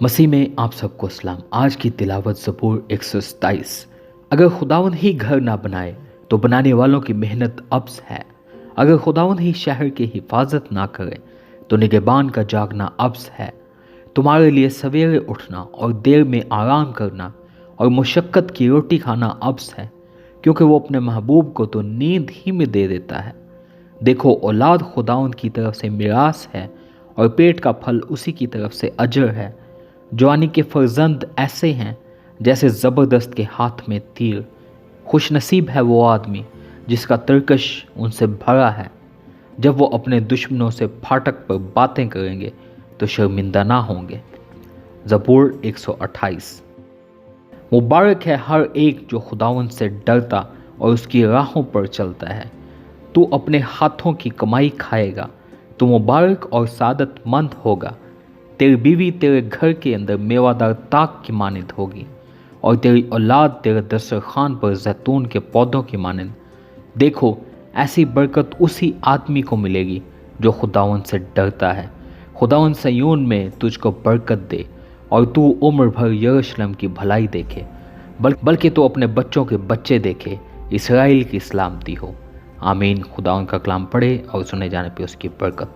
मसीह में आप सबको सलाम। आज की तिलावत ज़बूर 127। अगर खुदावंद ही घर ना बनाए तो बनाने वालों की मेहनत अब्स है। अगर खुदावंद ही शहर की हिफाजत ना करे तो निगहबान का जागना अब्स है। तुम्हारे लिए सवेरे उठना और देर में आराम करना और मुशक्क़त की रोटी खाना अब्स है, क्योंकि वो अपने महबूब को तो नींद ही में दे देता है। देखो, औलाद खुदावंद की तरफ से मिरास है और पेट का फल उसी की तरफ से अजर है। जवानी के फर्जंद ऐसे हैं जैसे ज़बरदस्त के हाथ में तीर। खुश नसीब है वो आदमी जिसका तरकश उनसे भरा है। जब वो अपने दुश्मनों से फाटक पर बातें करेंगे तो शर्मिंदा ना होंगे। ज़बूर 128। मुबारक है हर एक जो खुदावंद से डरता और उसकी राहों पर चलता है। तू अपने हाथों की कमाई खाएगा, तू मुबारक और सादतमंद होगा। तेरी बीवी तेरे घर के अंदर मेवादार ताक की मानद होगी और तेरी औलाद तेरे दस्तरखान पर जैतून के पौधों की मानद। देखो, ऐसी बरकत उसी आदमी को मिलेगी जो खुदावंद से डरता है। खुदावंद सयून में तुझको बरकत दे और तू उम्र भर यरूशलेम की भलाई देखे, बल्कि तू अपने बच्चों के बच्चे देखे, इसराइल की सलामती हो। आमीन। खुदावंद का कलाम पढ़े और सुने जाने पे उसकी बरकत।